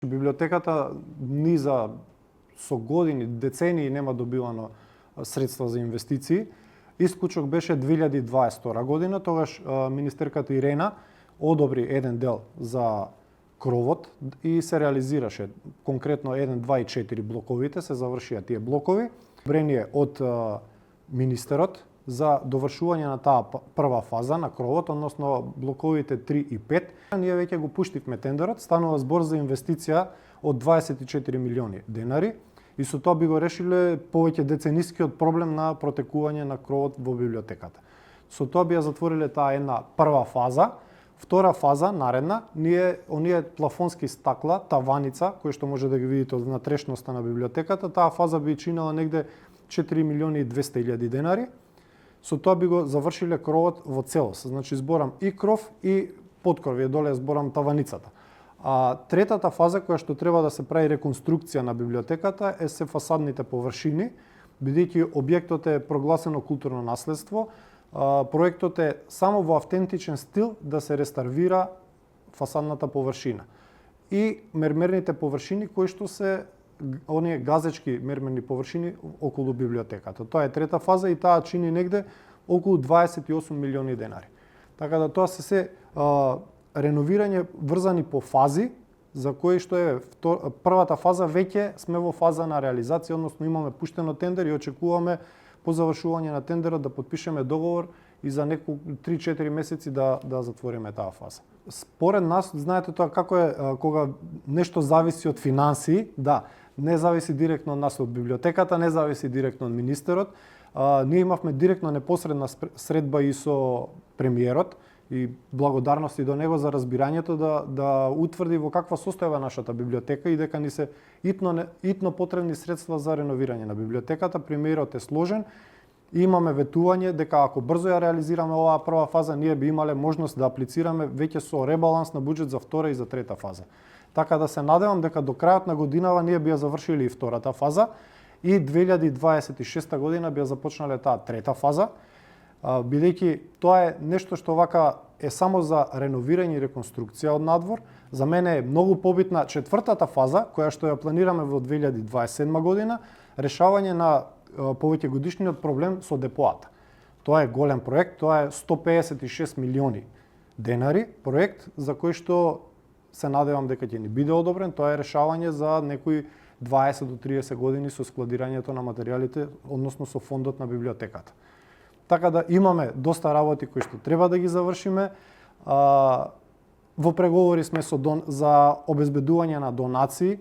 Библиотеката низа со години, децении нема добивано средства за инвестиции. Исклучок беше 2022 година, тогаш министерката Ирена одобри еден дел за кровот и се реализираше конкретно 1, 2 и 4 блоковите, се завршија тие блокови. Брение од министерот за довршување на таа прва фаза на кровот, односно блоковите 3 и 5. Ние веќе го пуштивме тендерот, станува збор за инвестиција од 24 милиони денари и со тоа би го решиле повеќе деценискиот проблем на протекување на кровот во библиотеката. Со тоа би ја затвориле таа една прва фаза. Втора фаза, наредна, оние плафонски стакла, таваница, кои што може да ги видите од внатрешноста на библиотеката, таа фаза би чинела негде 4 милиони и 200 илјади денари. Со тоа би го завршиле кровот во целост. Значи зборам и кров и подкров, доле зборам таваницата. А третата фаза која што треба да се прави реконструкција на библиотеката е се фасадните површини, бидејќи објектот е прогласено културно наследство. Проектот е само во автентичен стил да се реставрира фасадната површина. И мермерните површини кои што се оние газечки мермерни површини околу библиотеката. Тоа е трета фаза и таа чини негде околу 28 милиони денари. Така да тоа се реновирање врзани по фази, за кои што е првата фаза веќе сме во фаза на реализација, односно имаме пуштено тендер и очекуваме по завршување на тендерот да потпишеме договор и за неколку 3-4 месеци да затвориме таа фаза. Според нас, знаете тоа како е кога нешто зависи од финансии, да, не зависи директно од нас од библиотеката, не зависи директно од министерот. Ние имавме директно непосредна средба и со премиерот и благодарности до него за разбирањето да утврди во каква состојба е нашата библиотека и дека ни се итно потребни средства за реновирање на библиотеката. Премиерот е сложен и имаме ветување дека ако брзо ја реализираме оваа прва фаза, ние би имале можност да аплицираме веќе со ребаланс на буџет за втора и за трета фаза. Така да се надевам дека до крајот на годинава ние би ја завршили и втората фаза и 2026 година би ја започнале таа трета фаза, бидејќи тоа е нешто што вака е само за реновирање и реконструкција од надвор. За мене е многу побитна четвртата фаза, која што ја планираме во 2027 година, решавање на повеќе годишниот проблем со депоата. Тоа е голем проект, тоа е 156 милиони денари, проект за кој што се надевам дека ќе ни биде одобрен. Тоа е решавање за некои 20 до 30 години со складирањето на материјалите, односно со фондот на библиотеката. Така да имаме доста работи кои што треба да ги завршиме. Во преговори сме за обезбедување на донации.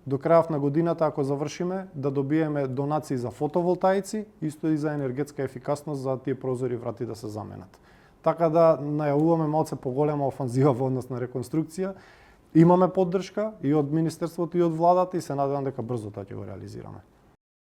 До крајот на годината, ако завршиме, да добиеме донации за фотоволтаици, исто и за енергетска ефикасност за тие прозори и врати да се заменат. Така да најавуваме малце поголема офанзива во однос на реконструкција. Имаме поддршка и од Министерството и од владата и се надевам дека брзо тоа ќе го реализираме.